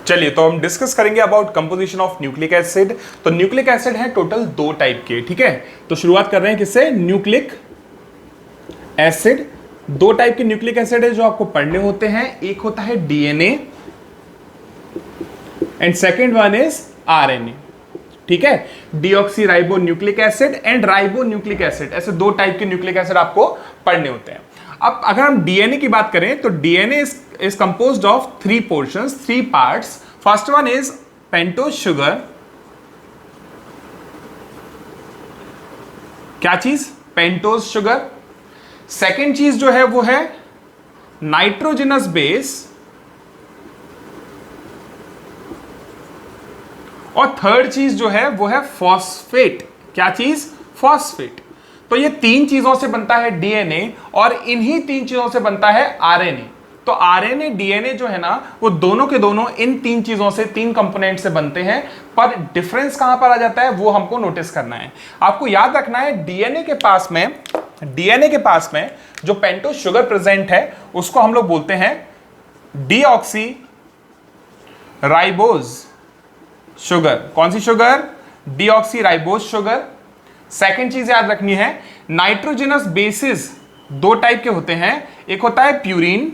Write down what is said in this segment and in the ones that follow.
चलिए तो हम डिस्कस करेंगे about composition of nucleic acid. तो न्यूक्लिक एसिड है टोटल 2 टाइप के, ठीक है। तो शुरुआत कर रहे हैं किससे? Nucleic acid. 2 टाइप के न्यूक्लिक एसिड है जो आपको पढ़ने होते हैं। एक होता है DNA and second one is RNA, ठीक है। Deoxy ribo nucleic acid and ribo nucleic acid, ऐसे 2 टाइप के न्यूक्लिक एसिड आपको पढ़ने होते हैं। अब अगर हम डीएनए की बात करें तो DNA is composed of 3 portions, 3 parts. First one is pentose sugar. क्या चीज? Pentose sugar. सेकेंड चीज जो है वो है नाइट्रोजनस बेस, और थर्ड चीज जो है वो है फॉस्फेट। क्या चीज? फॉस्फेट। तो ये 3 चीजों से बनता है डीएनए और इन्हीं 3 चीजों से बनता है आरएनए। तो आरएनए डीएनए जो है ना वो दोनों के दोनों इन 3 चीजों से, 3 कंपोनेंट से बनते हैं। पर डिफरेंस कहां पर आ जाता है वो हमको नोटिस करना है। आपको याद रखना है डीएनए के पास में जो पेंटोज शुगर प्रेजेंट है उसको हम लोग बोलते हैं डीऑक्सी राइबोज शुगर। कौन सी sugar? Deoxy ribose sugar. Second चीज याद रखनी है, नाइट्रोजनस बेसिस 2 टाइप के होते हैं। एक होता है प्यूरिन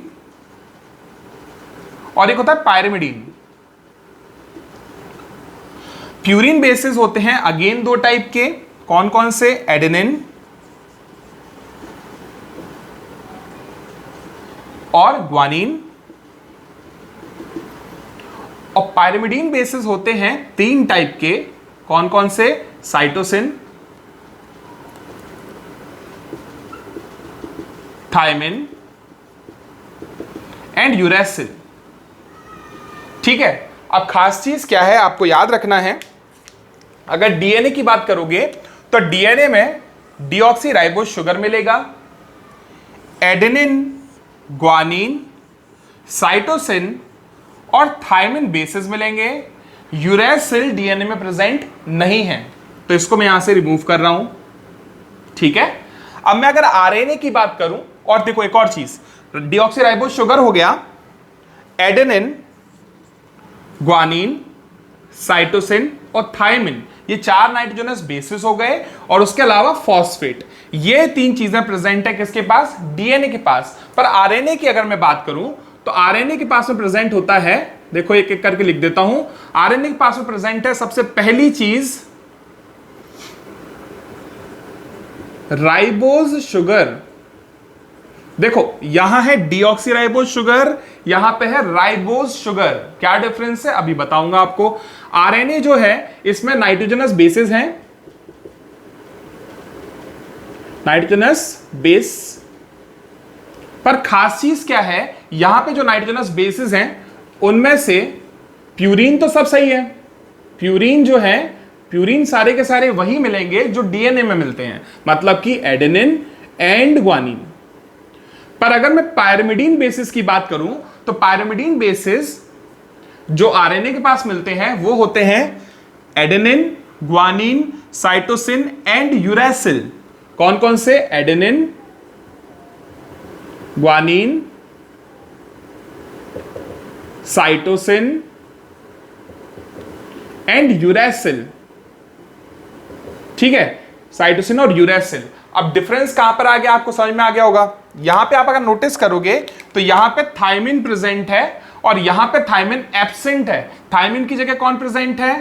और एक होता है पायरिमिडीन। प्यूरिन बेसिस होते हैं अगेन 2 टाइप के। कौन कौन से? एडेनिन और ग्वानिन। और पायरिमिडीन बेसिस होते हैं 3 टाइप के। कौन कौन से? साइटोसिन, थायमिन एंड यूरेसिल, ठीक है। अब खास चीज क्या है आपको याद रखना है, अगर डीएनए की बात करोगे तो डीएनए में डीऑक्सी राइबोज शुगर मिलेगा, एडेनिन, ग्वानिन, साइटोसिन और थायमिन बेसिस मिलेंगे। यूरेसिल डीएनए में प्रेजेंट नहीं है, तो इसको मैं यहां से रिमूव कर रहा हूं, ठीक है। अब मैं अगर आरएनए की बात करूं, और देखो एक और चीज, डीऑक्सी राइबोज शुगर हो गया, एडेनिन, ग्वानिन, साइटोसिन और थायमिन, ये 4 नाइट्रोजनस बेसिस हो गए। और उसके अलावा फॉस्फेट, ये 3 चीजें प्रेजेंट है किसके पास? डीएनए के पास। पर आरएनए की अगर मैं बात करूं तो आरएनए के पास में प्रेजेंट होता है, देखो एक एक करके लिख देता हूं। आरएनए के पास में प्रेजेंट है सबसे पहली चीज राइबोज शुगर। देखो यहां है डीऑक्सी राइबोज शुगर, यहां पे है राइबोज शुगर। क्या डिफरेंस है अभी बताऊंगा आपको। आरएनए जो है इसमें नाइट्रोजनस बेसिस हैं, नाइट्रोजनस बेस। पर खास चीज क्या है, यहां पे जो नाइट्रोजनस बेसिस हैं उनमें से प्यूरिन तो सब सही है। प्यूरिन जो है, प्यूरिन सारे के सारे वही मिलेंगे जो डीएनए में मिलते हैं, मतलब कि एडेनिन एंड ग्वानिन। पर अगर मैं पायरिमिडीन बेसिस की बात करूं तो पायरिमिडीन बेसिस जो आरएनए के पास मिलते हैं वो होते हैं adenine, guanine, cytosine and uracil. कौन कौन से? Adenine, guanine, cytosine and uracil, ठीक है। साइटोसिन और यूरेसिल। अब डिफरेंस कहां पर आ गया आपको समझ में आ गया होगा। यहां पे आप अगर नोटिस करोगे तो यहां पे थायमिन प्रेजेंट है और यहां पे थायमिन एब्सेंट है। थायमिन की जगह कौन प्रेजेंट है?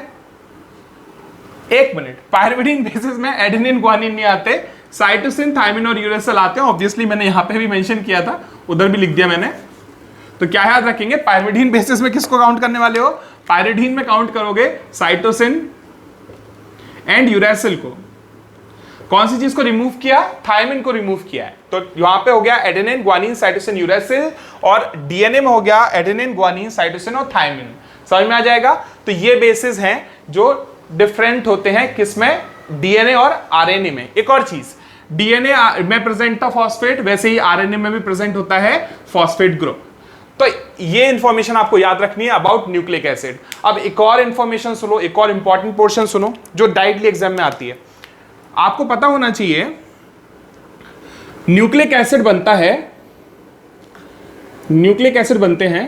एक मिनट, पायरिमिडीन बेसिस में एडेनिन, ग्वानिन नहीं आते, साइटोसिन, थायमिन और यूरेसिल आते हैं। ऑब्वियसली मैंने यहां पे भी मेंशन किया था, उधर भी लिख दिया मैंने। तो क्या याद रखेंगे, पायरिमिडीन बेसिस में किसको काउंट करने वाले हो? पायरिडीन में काउंट करोगे साइटोसिन एंड यूरेसिल को। कौन सी चीज को रिमूव किया? थायमिन को रिमूव किया है। तो यहां पे हो गया एडेनिन, ग्वानिन, साइटोसिन, यूरेसिल, और डीएनए में हो गया एडेनिन, ग्वानिन, साइटोसिन और थायमिन। समझ में आ जाएगा। तो ये बेसिस हैं जो डिफरेंट होते हैं किसमें? डीएनए और आरएनए में। एक और चीज, डीएनए में प्रेजेंट था फॉस्फेट, वैसे ही आरएनए में भी प्रेजेंट होता है फॉस्फेट ग्रुप। तो ये इंफॉर्मेशन आपको याद रखनी है अबाउट न्यूक्लिक एसिड। अब एक और इंफॉर्मेशन सुनो, एक और इंपॉर्टेंट पोर्शन सुनो जो डायरेक्टली एग्जाम में आती है। आपको पता होना चाहिए न्यूक्लिक एसिड बनता है, न्यूक्लिक एसिड बनते हैं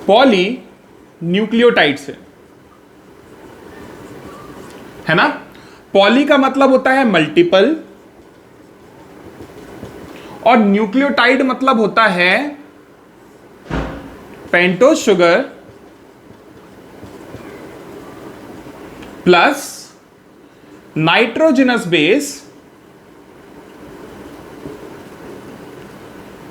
पॉली न्यूक्लियोटाइड से, है ना। पॉली का मतलब होता है मल्टीपल और न्यूक्लियोटाइड मतलब होता है pentose sugar plus nitrogenous base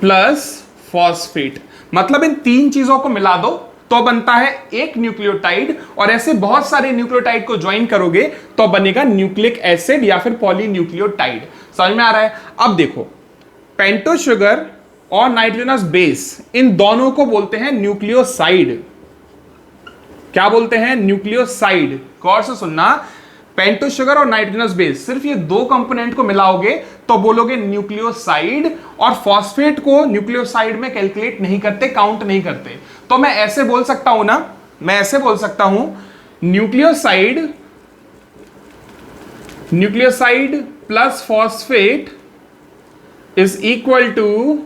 plus phosphate. मतलब इन तीन चीजों को मिला दो तो बनता है एक न्यूक्लियोटाइड, और ऐसे बहुत सारे न्यूक्लियोटाइड को ज्वाइन करोगे तो बनेगा न्यूक्लिक एसिड या फिर पॉलीन्यूक्लियोटाइड। समझ में आ रहा है। अब देखो, पेंटोज शुगर और नाइट्रोजनस बेस, इन दोनों को बोलते हैं न्यूक्लियोसाइड। क्या बोलते हैं? न्यूक्लियोसाइड। गौर से सुनना, पेंटोज शुगर और नाइट्रोजनस बेस, सिर्फ ये दो कंपोनेंट को मिलाओगे तो बोलोगे न्यूक्लियोसाइड, और फॉस्फेट को न्यूक्लियोसाइड में कैलकुलेट नहीं करते, काउंट नहीं करते। तो मैं ऐसे बोल सकता हूं ना, मैं ऐसे बोल सकता हूं, nucleoside plus phosphate is equal to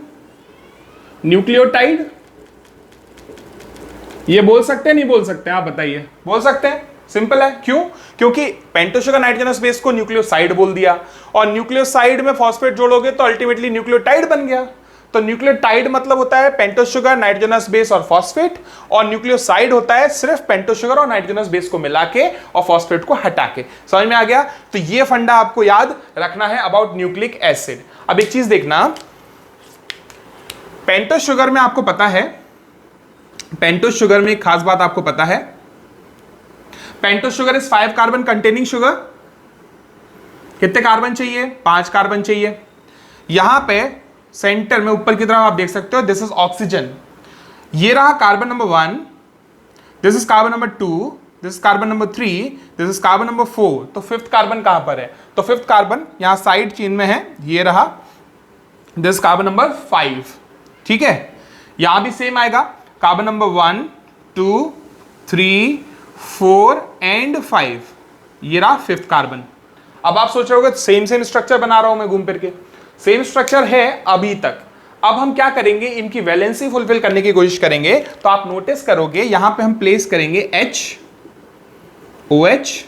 nucleotide. ये बोल सकते हैं नहीं बोल सकते? आप बताइए। बोल सकते हैं, सिंपल है। क्यों? क्योंकि पेंटोज शुगर नाइट्रोजनस बेस को न्यूक्लियोसाइड बोल दिया, और न्यूक्लियोसाइड में फॉस्फेट जोड़ोगे तो अल्टीमेटली न्यूक्लियोटाइड बन गया। तो न्यूक्लियोटाइड मतलब होता है पेंटोज शुगर, नाइट्रोजनस बेस और फॉस्फेट, और न्यूक्लियोसाइड होता है सिर्फ पेंटोज शुगर और नाइट्रोजनस बेस को मिला के और फॉस्फेट को हटा के। समझ में आ गया? तो ये फंडा आपको याद रखना है अबाउट न्यूक्लिक एसिड। अब एक चीज देखना, पेंटोज शुगर में आपको पता है, पेंटोज शुगर में एक खास बात आपको पता है, pentose sugar is 5 carbon containing sugar. कितने कार्बन चाहिए? 5 कार्बन चाहिए। यहां पे सेंटर में ऊपर की तरफ आप देख सकते हो, दिस इज ऑक्सीजन। ये रहा carbon number 1, this is carbon number 2, this is carbon number 3, this is carbon number 4। तो 5th कार्बन कहां पर है? तो 5th कार्बन यहां साइड चेन में है, ये रहा, दिस कार्बन नंबर 5। ठीक है, यहां भी सेम आएगा, कार्बन नंबर 1, 2, 3, 4 एंड 5। ये रहा 5th कार्बन। अब आप सोच रहे होगे सेम स्ट्रक्चर बना रहा हूं मैं घूम फिर के। सेम स्ट्रक्चर है अभी तक। अब हम क्या करेंगे, इनकी वैलेंसी फुलफिल करने की कोशिश करेंगे। तो आप नोटिस करोगे यहां पे हम प्लेस करेंगे H OH,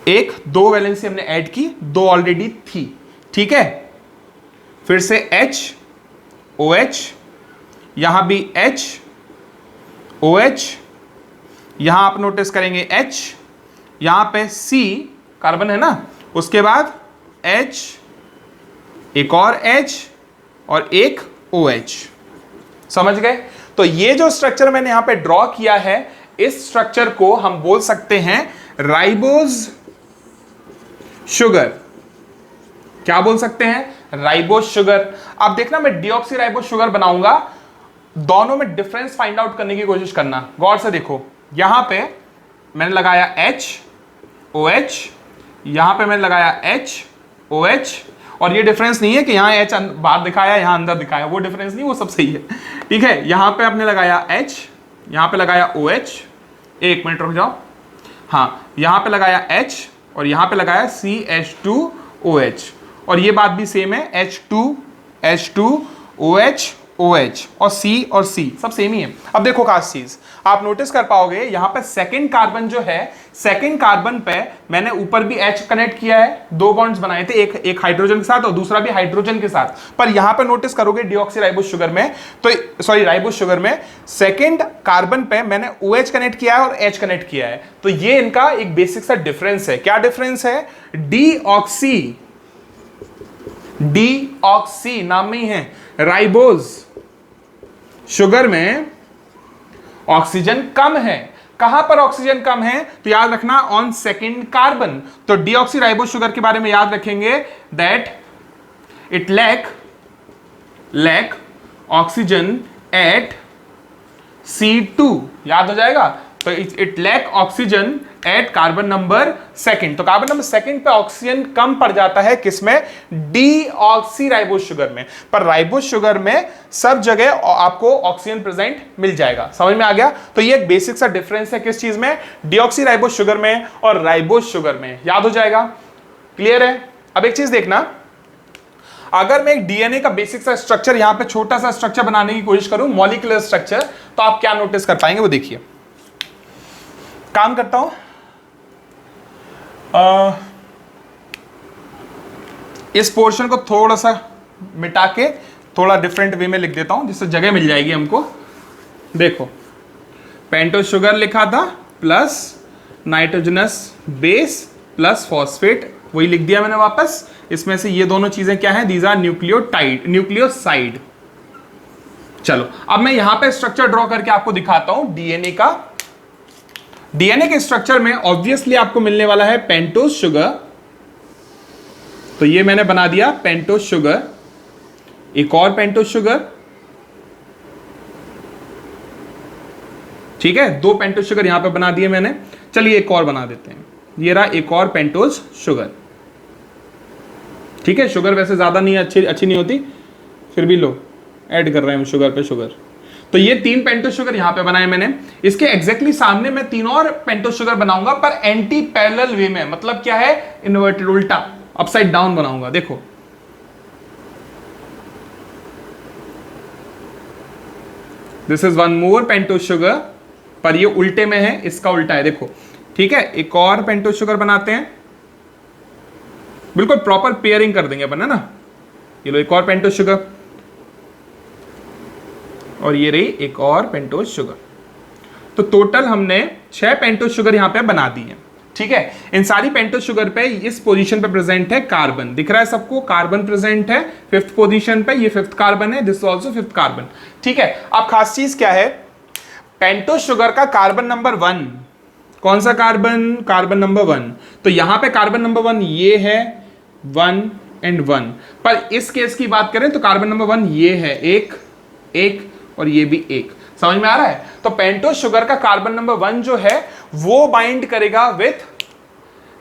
एक, 2 वैलेंसी हमने ऐड की, 2 ऑलरेडी थी। ठीक है, फिर से H OH, यहां भी H OH, यहां आप नोटिस करेंगे H, यहां पे C कार्बन है ना, उसके बाद H, एक और H और एक OH। समझ गए? तो ये जो स्ट्रक्चर मैंने यहां पे ड्रॉ किया है, इस स्ट्रक्चर को हम बोल सकते हैं राइबोज शुगर। क्या बोल सकते हैं? Ribose sugar. अब देखना, मैं डीऑक्सी राइबोज शुगर बनाऊंगा, दोनों में डिफरेंस फाइंड आउट करने की कोशिश करना। गौर से देखो, यहां पे मैंने लगाया H OH, यहां पे मैंने लगाया H OH, और ये डिफरेंस नहीं है कि यहां H बाहर दिखाया यहां अंदर दिखाया, वो डिफरेंस नहीं, वो सब सही है। ठीक है, यहां पे आपने लगाया H, यहां पे लगाया OH, एक मिनट रुक जाओ, हाँ, यहां पे लगाया H और यहां पे लगाया CH2OH, और ये बात भी सेम है, H2OH OH और C सब सेम ही है। अब देखो खास चीज आप नोटिस कर पाओगे, यहां पे सेकंड कार्बन जो है, सेकंड कार्बन पे मैंने ऊपर भी H कनेक्ट किया है, 2 बॉन्ड्स बनाए थे, एक हाइड्रोजन के साथ और दूसरा भी हाइड्रोजन के साथ। पर यहां पे नोटिस करोगे डीऑक्सी राइबोज शुगर में, तो सॉरी राइबोज शुगर में सेकंड कार्बन पे मैंने OH कनेक्ट किया है और H कनेक्ट किया है। तो ये इनका एक बेसिक सा डिफरेंस है। क्या डिफरेंस है? डीऑक्सी नाम में ही है, राइबोज शुगर में ऑक्सीजन कम है। कहां पर ऑक्सीजन कम है? तो याद रखना, ऑन सेकंड कार्बन। तो डीऑक्सी राइबोज शुगर के बारे में याद रखेंगे that it lack oxygen at C2। याद हो जाएगा? तो it lack oxygen at carbon number second. तो कार्बन नंबर सेकंड पे ऑक्सीजन कम पड़ जाता है, किसमें? डीऑक्सी राइबोज शुगर में। पर राइबोज शुगर में सब जगह आपको ऑक्सीजन प्रेजेंट मिल जाएगा। समझ में आ गया? तो ये एक बेसिक सा डिफरेंस है किस चीज में? डीऑक्सी राइबोज शुगर में और राइबोज शुगर में। याद हो जाएगा? क्लियर है? अब एक चीज देखना, अगर मैं एक डीएनए का बेसिक सा स्ट्रक्चर यहां पे छोटा सा स्ट्रक्चर बनाने की कोशिश करूं, मॉलिक्यूलर स्ट्रक्चर, तो आप क्या नोटिस कर पाएंगे वो देखिए। काम करता हूं, इस पोर्शन को थोड़ा सा मिटा के थोड़ा डिफरेंट वे में लिख देता हूं जिससे जगह मिल जाएगी हमको। देखो, पेंटोस शुगर लिखा था plus nitrogenous base plus phosphate, वही लिख दिया मैंने वापस। इसमें से ये दोनों चीजें क्या है, दीज आर न्यूक्लियोसाइड। चलो अब मैं यहां पे स्ट्रक्चर ड्रॉ करके आपको दिखाता हूं डीएनए का। डीएनए के स्ट्रक्चर में ऑब्वियसली आपको मिलने वाला है पेंटोस शुगर, तो ये मैंने बना दिया पेंटोस शुगर, एक और पेंटोस शुगर, ठीक है, 2 पेंटोस शुगर यहां पे बना दिए मैंने। चलिए एक और बना देते हैं, ये रहा एक और पेंटोस शुगर, ठीक है। शुगर वैसे ज्यादा नहीं अच्छी नहीं होती, फिर भी लो ऐड कर रहे हैं हम शुगर पे शुगर। तो ये 3 पेंटोस शुगर यहां पे बनाए मैंने। इसके एग्जैक्टली सामने मैं 3 और पेंटोस शुगर बनाऊंगा, पर एंटी पैरेलल वे में, मतलब क्या है, इन्वर्टेड, उल्टा, अपसाइड डाउन बनाऊंगा। देखो this is one more pentose sugar, पर ये उल्टे में है, इसका उल्टा है, देखो, ठीक है। एक और पेंटोस शुगर बनाते हैं, बिल्कुल प्रॉपर पेयरिंग कर देंगे अपन, है ना। ये लो एक और पेंटोस शुगर, और ये रही एक और पेंटोस शुगर। तो टोटल हमने 6 पेंटोस शुगर यहां पे बना दी है, ठीक है। इन सारी पेंटोस शुगर पे इस पोजीशन पे प्रेजेंट है कार्बन, दिख रहा है सबको, कार्बन प्रेजेंट है 5th पोजीशन पे, ये 5th कार्बन है, दिस आल्सो 5th कार्बन, ठीक है। अब खास चीज क्या है, पेंटोस शुगर का कार्बन नंबर 1, कौन सा कार्बन, कार्बन नंबर 1, तो यहां पे कार्बन नंबर 1 ये है 1 and 1, पर इस केस की बात करें तो कार्बन नंबर 1 ये है, एक और ये भी 1, समझ में आ रहा है। तो पेंटोस शुगर का कार्बन नंबर 1 जो है वो बाइंड करेगा विथ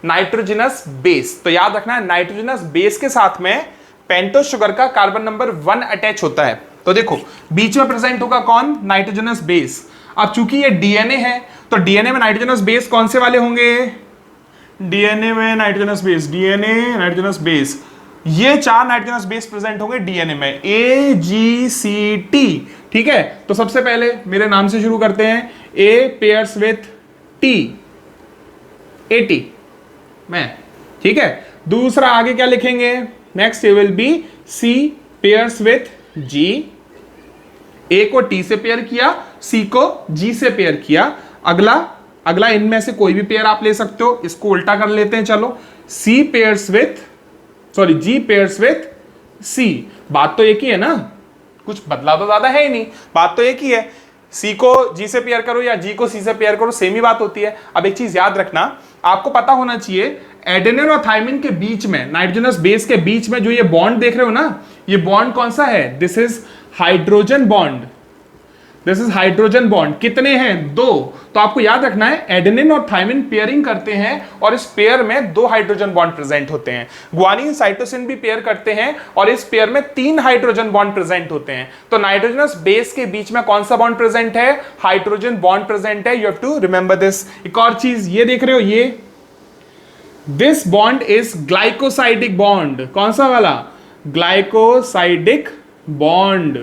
नाइट्रोजनस बेस। तो याद रखना है, नाइट्रोजनस बेस के साथ में पेंटोस शुगर का कार्बन नंबर 1 अटैच होता है। तो देखो बीच में प्रेजेंट होगा कौन, नाइट्रोजनस बेस। अब चूंकि ये डीएनए है, तो डीएनए में नाइट्रोजनस बेस कौन से वाले होंगे, डीएनए में nitrogenous base, DNA nitrogenous base, ये 4 नाइट्रोजनस बेस प्रेजेंट होंगे डीएनए में, AGCT, ठीक है। तो सबसे पहले मेरे नाम से शुरू करते हैं, A pairs with T, AT में, ठीक है। दूसरा आगे क्या लिखेंगे, नेक्स्ट ये will be C pairs with G, A को T से पेयर किया, C को G से पेयर किया। अगला इनमें से कोई भी पेयर आप ले सकते हो, इसको उल्टा कर लेते हैं, चलो, G पेयर्स विथ C। बात तो एक ही है ना, कुछ बदला तो ज्यादा है ही नहीं, बात तो एक ही है। C को G से पेयर करो या G को C से पेयर करो, सेम ही बात होती है। अब एक चीज याद रखना, आपको पता होना चाहिए, एडेनिन और थाइमिन के बीच में, नाइट्रोजनस बेस के बीच में जो ये बॉन्ड देख रहे हो ना, ये बॉन्ड कौन सा है, this is hydrogen bond, this is hydrogen bond. कितने हैं, 2। तो आपको याद रखना है, एडेनिन और थाइमिन पेयरिंग करते हैं और इस पेयर में 2 हाइड्रोजन बॉन्ड प्रेजेंट होते हैं। ग्वानिन साइटोसिन भी पेयर करते हैं और इस पेयर में 3 हाइड्रोजन बॉन्ड प्रेजेंट होते हैं। तो नाइट्रोजनस बेस के बीच में कौन सा बॉन्ड प्रेजेंट है, हाइड्रोजन बॉन्ड प्रेजेंट है। You have to remember this. एक और चीज ये देख रहे हो, ये this bond is glycosidic bond, कौन सा वाला, ग्लाइकोसाइडिक बॉन्ड।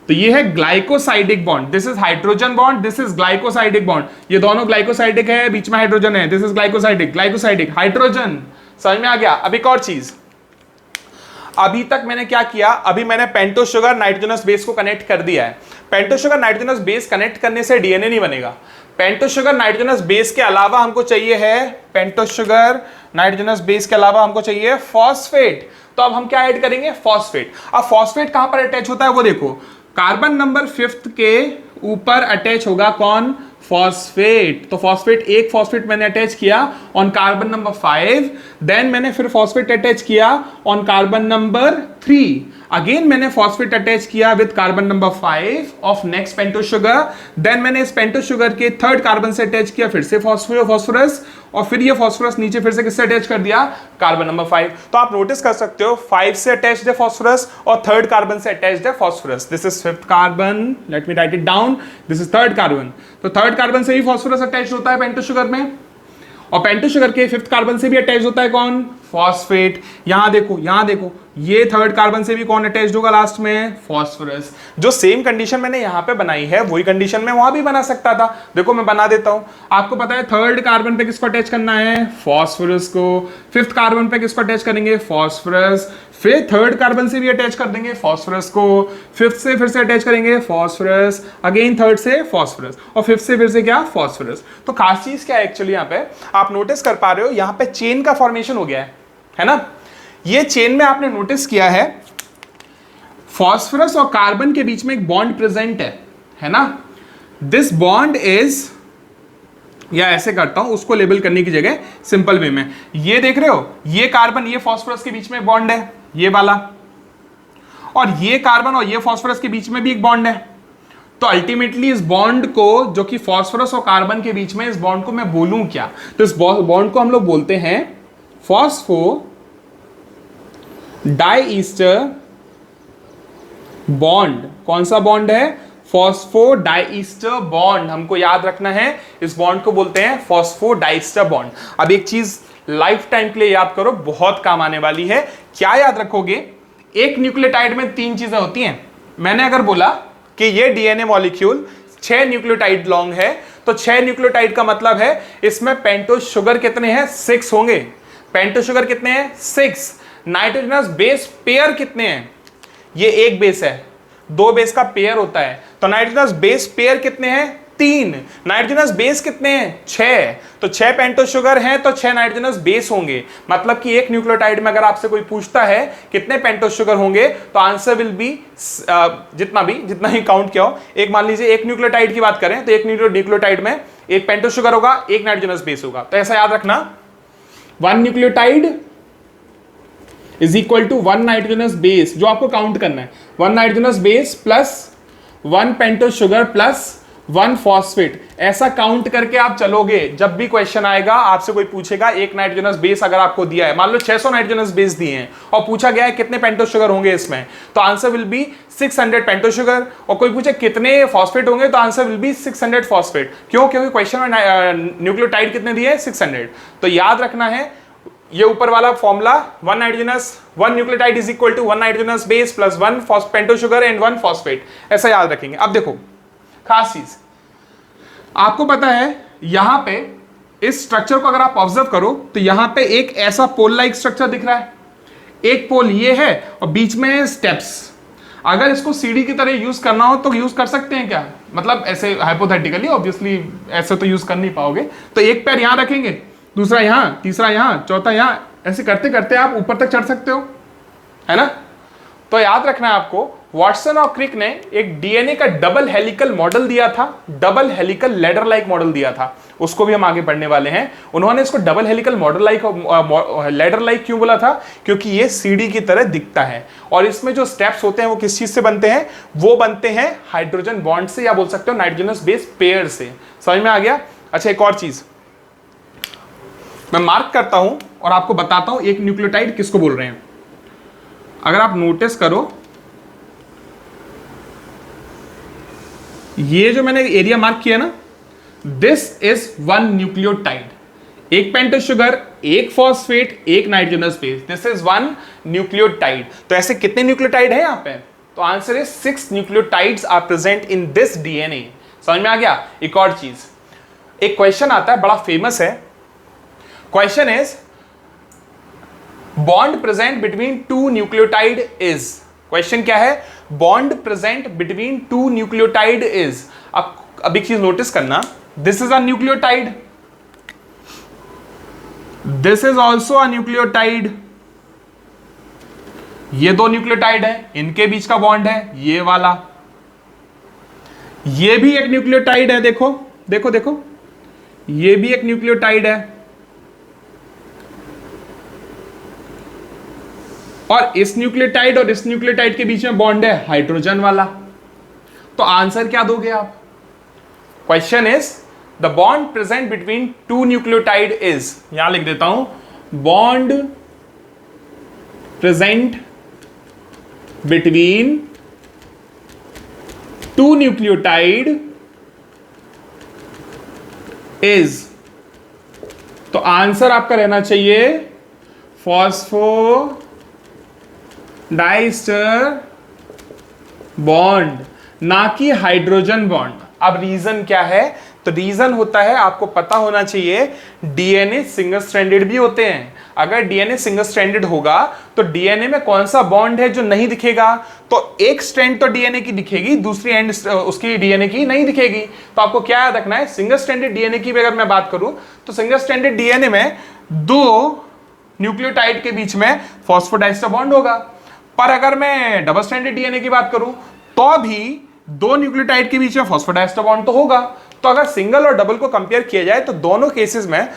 तो ये है glycosidic bond, this is hydrogen bond, this is glycosidic bond. ये दोनों ग्लाइकोसाइडिक है, बीच में हाइड्रोजन है, दिस इज ग्लाइकोसाइडिक हाइड्रोजन। समझ में आ गया। अब एक और चीज, अभी तक मैंने क्या किया, अभी मैंने पेंटोस शुगर नाइट्रोजनस बेस को कनेक्ट कर दिया है। Pentose sugar nitrogenous base connect करने से डीएनए नहीं बनेगा। पेंटोस शुगर नाइट्रोजनस बेस के अलावा हमको चाहिए है, पेंटोस शुगर नाइट्रोजनस बेस के अलावा हमको चाहिए फॉस्फेट। तो अब हम क्या ऐड करेंगे, फॉस्फेट। अब फॉस्फेट कहां पर अटैच होता है वो देखो, कार्बन नंबर 5th के ऊपर अटैच होगा कौन, फॉस्फेट। तो फॉस्फेट, एक फॉस्फेट मैंने अटैच किया ऑन कार्बन नंबर 5, देन मैंने फिर फॉस्फेट अटैच किया ऑन कार्बन नंबर 3, अगेन मैंने फॉस्फेट अटैच किया with carbon number 5 of next pentose sugar, then मैंने इस पेंटोस शुगर के 3rd कार्बन से अटैच किया फिर से फॉस्फोरस, और फिर ये फॉस्फोरस नीचे फिर से किससे अटैच कर दिया, कार्बन नंबर 5। तो आप नोटिस कर सकते हो 5 से अटैच्ड है फॉस्फोरस और 3rd कार्बन से अटैच्ड है phosphorus. This is 5th carbon, let me right it down, this is 3rd carbon. तो 3rd कार्बन से भी फॉस्फोरस अटैच होता है पेंटोस शुगर में, और पेंटोस शुगर के 5th कार्बन से भी अटैच होता है कौन, फॉस्फेट। यहां देखो ये थर्ड कार्बन से भी कौन अटैच्ड होगा लास्ट में? फॉस्फोरस। जो सेम कंडीशन मैंने यहां पे बनाई है वही कंडीशन में वहां भी बना सकता था। देखो मैं बना देता हूं। आपको पता है थर्ड कार्बन पे किसको अटैच करना है? फॉस्फोरस को। फिफ्थ कार्बन पे किसको अटैच करेंगे? फॉस्फोरस। फिर थर्ड कार्बन से भी अटैच कर देंगे फॉस्फोरस को। फिफ्थ से फिर से अटैच करेंगे फॉस्फोरस, अगेन थर्ड से फॉस्फोरस, और फिफ्थ से फिर से क्या? फॉस्फोरस। तो खास चीज क्या है एक्चुअली यहां पे आप नोटिस कर पा रहे हो, यहां पे चेन का फॉर्मेशन हो गया है ना? ये चेन में आपने नोटिस किया है फॉस्फोरस और कार्बन के बीच में एक बॉन्ड प्रेजेंट है ना? दिस बॉन्ड इज, या ऐसे करता हूं उसको लेबल करने की जगह सिंपल वे में, ये देख रहे हो ये कार्बन ये फॉस्फोरस के बीच में बॉन्ड है ये वाला, और ये कार्बन और ये फॉस्फोरस के बीच में भी एक बॉन्ड है। तो अल्टीमेटली इस बॉन्ड को, जो कि फॉस्फोरस और कार्बन के बीच में, इस बॉन्ड को मैं बोलूं क्या? तो इस बॉन्ड को हम लोग बोलते हैं फॉस्फो डाईईस्टर बॉन्ड। कौन सा बॉन्ड है? Phospho diester bond. हमको याद रखना है इस बॉन्ड को बोलते हैं फॉस्फो डाईईस्टर बॉन्ड। अब एक चीज लाइफ टाइम के लिए याद करो, बहुत काम आने वाली है। क्या याद रखोगे? एक न्यूक्लियोटाइड में 3 चीजें होती हैं। मैंने अगर बोला कि ये डीएनए मॉलिक्यूल 6 न्यूक्लियोटाइड लॉन्ग है, तो 6 न्यूक्लियोटाइड का मतलब है इसमें पेंटोज शुगर कितने हैं? 6 होंगे। पेंटोज शुगर कितने हैं? 6। नाइट्रोजनस बेस पेयर कितने हैं? ये एक बेस है, 2 बेस का पेयर होता है, तो नाइट्रोजनस बेस पेयर कितने हैं? 3। नाइट्रोजनस बेस कितने हैं? 6। तो 6 पेंटो शुगर हैं तो 6 नाइट्रोजनस बेस होंगे। मतलब कि एक न्यूक्लियोटाइड में अगर आपसे कोई पूछता है कितने पेंटो शुगर होंगे, तो आंसर विल बी जितना ही काउंट किया हो। एक मान लीजिए एक न्यूक्लियोटाइड की बात करें तो एक न्यूक्लियोटाइड में एक पेंटो शुगर होगा, एक नाइट्रोजनस बेस होगा। तो ऐसा याद रखना, 1 nucleotide is equal to 1 nitrogenous base, जो आपको काउंट करना है 1 nitrogenous base plus 1 pentose sugar plus 1 phosphate. ऐसा काउंट करके आप चलोगे, जब भी क्वेश्चन आएगा आपसे कोई पूछेगा एक नाइट्रोजनस बेस अगर आपको दिया है, मान लो 600 नाइट्रोजनस बेस दिए हैं और पूछा गया है कितने पेंटोज शुगर होंगे इसमें, तो answer will be 600 pentose sugar. और कोई पूछे कितने फॉस्फेट होंगे, तो आंसर विल बी 600 फॉस्फेट। क्यों? क्योंकि क्वेश्चन में न्यूक्लियोटाइड कितने दिए? 600। तो याद रखना है ये ऊपर वाला formula, 1 nucleotide is equal to 1 nitrogenous base plus 1 pento sugar and 1 phosphate. ऐसा याद रखेंगे। अब देखो खास चीज, आपको पता है यहां पे इस स्ट्रक्चर को अगर आप ऑब्जर्व करो तो यहां पे एक ऐसा पोल लाइक स्ट्रक्चर दिख रहा है। एक पोल ये है और बीच में स्टेप्स। अगर इसको सीढ़ी की तरह यूज करना हो तो यूज कर सकते हैं क्या? मतलब ऐसे हाइपोथेटिकली, ऑब्वियसली ऐसे तो यूज कर नहीं पाओगे। तो एक पैर यहां रखेंगे, दूसरा यहां, तीसरा यहां, चौथा यहां, ऐसे करते करते आप ऊपर तक चढ़ सकते हो, है ना? तो याद रखना है आपको, वॉटसन और क्रिक ने एक डीएनए का डबल हेलिकल मॉडल दिया था, double helical ladder like model दिया था, उसको भी हम आगे पढ़ने वाले हैं। उन्होंने इसको double helical model like ladder like क्यों बोला था? क्योंकि ये सीढ़ी की तरह दिखता है और इसमें जो स्टेप्स होते हैं वो किस चीज से बनते हैं? वो बनते हैं हाइड्रोजन बॉन्ड से, या बोल सकते हो नाइट्रोजनस बेस पेयर से। समझ में आ गया? अच्छा, एक और चीज मैं मार्क करता हूं और आपको बताता हूं एक न्यूक्लियोटाइड किसको बोल रहे हैं। अगर आप नोटिस करो, ये जो मैंने एरिया मार्क किया ना, दिस इज 1 न्यूक्लियोटाइड। एक पेंटोज शुगर, एक फॉस्फेट, एक nitrogenous base, this is 1 nucleotide. तो ऐसे कितने न्यूक्लियोटाइड है यहां पे? तो answer is 6 nucleotides are present in this DNA. समझ में आ गया? एक और चीज, एक क्वेश्चन आता है बड़ा फेमस है। Question is bond present between 2 nucleotide is. Question क्या है? Bond present between 2 nucleotide is. अब एक चीज नोटिस करना, this is a nucleotide, this is also a nucleotide. ये 2 न्यूक्लियोटाइड है, इनके बीच का बॉन्ड है ये वाला। ये भी एक न्यूक्लियोटाइड है, देखो देखो देखो, ये भी एक न्यूक्लियोटाइड है। और इस न्यूक्लियोटाइड और इस न्यूक्लियोटाइड के बीच में बॉन्ड है हाइड्रोजन वाला। तो आंसर क्या दोगे आप? Question is the bond present between 2 nucleotide is, यहां लिख देता हूं, bond present between 2 nucleotide is. तो आंसर आपका रहना चाहिए फॉस्फो डाइस्टर बॉन्ड, ना कि हाइड्रोजन बॉन्ड। अब रीजन क्या है? तो रीजन होता है, आपको पता होना चाहिए, डीएनए सिंगल स्ट्रैंडेड भी होते हैं। अगर डीएनए सिंगल स्ट्रैंडेड होगा तो डीएनए में कौन सा बॉन्ड है जो नहीं दिखेगा? तो एक स्ट्रैंड तो डीएनए की दिखेगी, दूसरी एंड उसकी डीएनए की नहीं दिखेगी। तो आपको क्या याद रखना है? सिंगल स्ट्रैंडेड डीएनए की भी अगर मैं बात करूं तो सिंगल स्ट्रैंडेड डीएनए में दो न्यूक्लियोटाइड के बीच में फॉस्फोडाइस्टर बॉन्ड होगा। पर अगर मैं डबल स्ट्रैंडेड डीएनए की बात करूं तो भी दो न्यूक्लियोटाइड के बीच में फॉस्फोडाइस्टर बॉन्ड तो होगा। तो अगर सिंगल और डबल को कंपेयर किया जाए तो दोनों केसेस में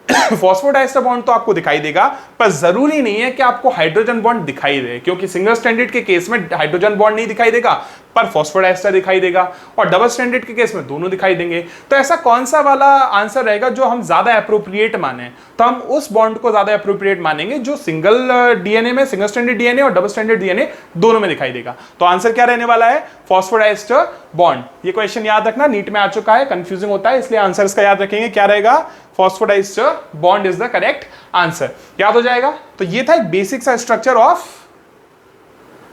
फॉस्फोडाइस्टर बॉन्ड तो आपको दिखाई देगा, पर जरूरी नहीं है कि आपको हाइड्रोजन बॉन्ड दिखाई दे, क्योंकि सिंगल स्ट्रैंडेड के केस में हाइड्रोजन बॉन्ड नहीं दिखाई देगा पर फॉस्फोडाइस्टर दिखाई देगा, और डबल स्ट्रैंडेड के केस में दोनों दिखाई देंगे। तो ऐसा कौन सा वाला आंसर रहेगा जो हम ज्यादा एप्रोप्रिएट माने? तो हम उस बॉन्ड को ज्यादा एप्रोप्रिएट मानेंगे जो सिंगल डीएनए में, सिंगल स्ट्रैंडेड डीएनए और डबल स्ट्रैंडेड डीएनए दोनों में दिखाई देगा। तो आंसर क्या रहने वाला है? Phosphodiester bond. ये क्वेश्चन याद रखना, नीट में आ चुका है, कंफ्यूजिंग होता है, इसलिए आंसर इसका याद रखेंगे। क्या रहेगा? Phosphodiester bond is the correct answer. याद हो जाएगा। तो ये था एक बेसिक सा स्ट्रक्चर ऑफ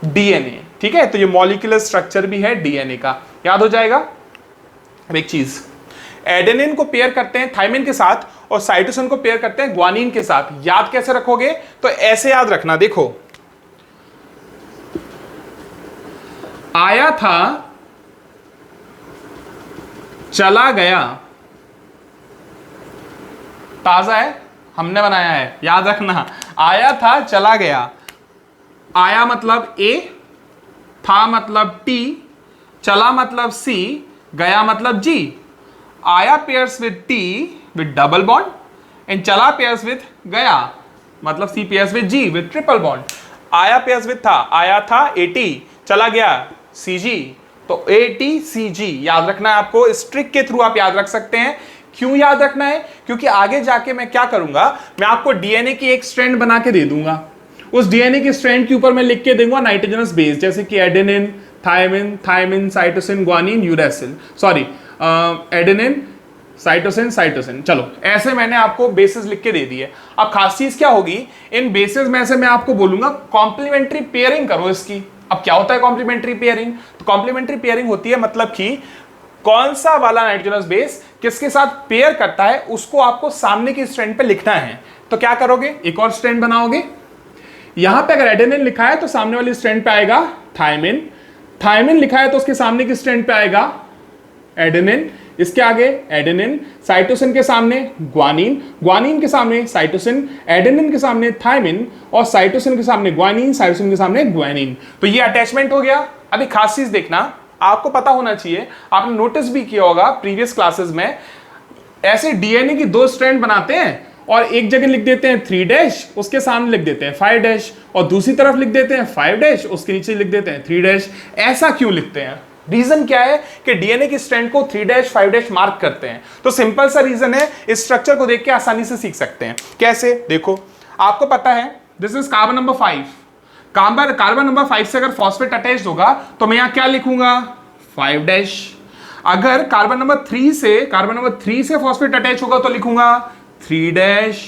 डीएनए। ठीक है, तो ये मॉलिक्यूलर स्ट्रक्चर भी है डीएनए का, याद हो जाएगा। अब एक चीज, एडेनिन को पेयर करते हैं थाइमिन के साथ और साइटोसिन को पेयर करते हैं ग्वानिन के साथ। याद कैसे रखोगे? तो ऐसे याद रखना, देखो आया था चला गया, ताजा है, हमने बनाया है, याद रखना। आया था चला गया, आया मतलब ए, था मतलब टी, चला मतलब सी, गया मतलब जी। आया pairs with T with double bond and चला पेयर्स विद गया मतलब C pairs with G with triple bond. आया पेयर्स विद था, आया था एटी, चला गया सीजी, तो एटी सीजी याद रखना है आपको। इस ट्रिक के थ्रू आप याद रख सकते हैं। क्यों याद रखना है? क्योंकि आगे जाके मैं क्या करूंगा, मैं आपको डीएनए की एक स्ट्रैंड बना के दे दूंगा, उस डीएनए की स्ट्रैंड के ऊपर मैं लिख के दूंगा नाइट्रोजनस बेस, जैसे कि adenine, thymine, thymine, cytosine, guanine, uracil, sorry adenine, cytosine, cytosine. चलो ऐसे मैंने आपको बेसिस लिख के दे दिए। अब खास चीज क्या होगी, इन बेसिस में से मैं आपको बोलूंगा कॉम्प्लीमेंट्री पेयरिंग करो इसकी। अब क्या होता है कॉम्प्लीमेंट्री पेयरिंग? तो कॉम्प्लीमेंट्री पेयरिंग होती है मतलब कि कौन सा वाला नाइट्रोजनस बेस किसके साथ पेयर करता है उसको आपको सामने की स्ट्रैंड पे लिखना है। तो क्या करोगे, एक और स्ट्रैंड बनाओगे। यहां पे अगर एडेनिन लिखा है तो सामने वाली स्ट्रैंड पे आएगा थायमिन, थायमिन लिखा है तो उसके सामने की स्ट्रैंड पे आएगा एडेनिन, इसके आगे एडेनिन, साइटोसिन के सामने ग्वानिन, ग्वानिन के सामने साइटोसिन, एडेनिन के सामने थायमिन और साइटोसिन के सामने ग्वानिन, साइटोसिन के सामने ग्वानिन। तो ये अटैचमेंट हो गया। अभी खास चीज देखना, आपको पता होना चाहिए, आपने नोटिस भी किया होगा प्रीवियस क्लासेस में, ऐसे डीएनए की दो स्ट्रैंड बनाते हैं और एक जगह लिख देते हैं 3 डैश, उसके सामने लिख देते हैं 5 डैश, और दूसरी तरफ लिख देते हैं 5 डैश, उसके नीचे लिख देते हैं 3 डैश। ऐसा क्यों लिखते हैं? रीजन क्या है कि डीएनए की स्ट्रैंड को 3 डैश 5 डैश मार्क करते हैं। तो सिंपल सा रीजन है, इस स्ट्रक्चर को देख के आसानी से सीख सकते हैं। कैसे? देखो, आपको पता है this is carbon number 5, carbon number 5 से अगर फॉस्फेट अटैच्ड होगा तो मैं यहां क्या लिखूंगा? 5 डैश। अगर कार्बन नंबर 3 से फॉस्फेट अटैच होगा तो लिखूंगा 3 डैश।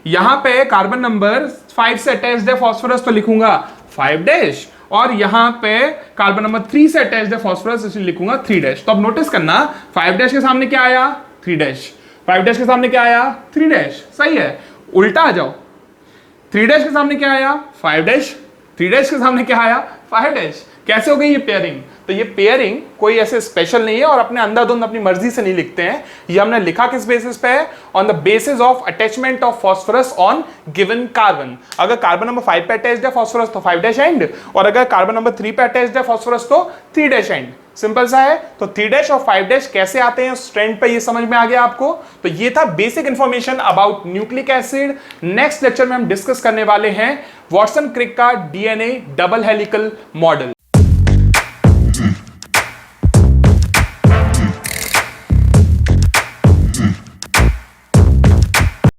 यहां पे कार्बन नंबर 5 से अटैच्ड है फॉस्फोरस तो लिखूंगा 5 डैश, और यहां पे कार्बन नंबर 3 से अटैच्ड है फॉस्फोरस इसलिए लिखूंगा 3 डैश। तो अब नोटिस करना, 5 डैश के सामने क्या आया? 3 डैश। 5 डैश के सामने क्या आया? 3 डैश। सही है, उल्टा आ जाओ। 3 डैश के सामने क्या आया? 5 डैश। 3 डैश के सामने क्या आया? 5 डैश। कैसे हो गई ये पेयरिंग? तो ये पेयरिंग कोई ऐसे स्पेशल नहीं है और अपने अंधाधुंध अपनी मर्जी से नहीं लिखते हैं। ये हमने लिखा किस बेसिस पे है? On the basis of attachment of phosphorus on given carbon. अगर कार्बन नंबर 5 पे अटैच्ड है फॉस्फोरस तो 5 डैश एंड, और अगर कार्बन नंबर 3 पे अटैच्ड है फॉस्फोरस तो 3 डैश एंड। सिंपल सा है। तो 3 डैश और 5 डैश कैसे आते हैं स्ट्रैंड पे, ये समझ में आ गया आपको। तो ये था basic information about nucleic acid. Next lecture में हम डिस्कस करने वाले हैं वाटसन क्रिक का डीएनए डबल हेलिकल मॉडल।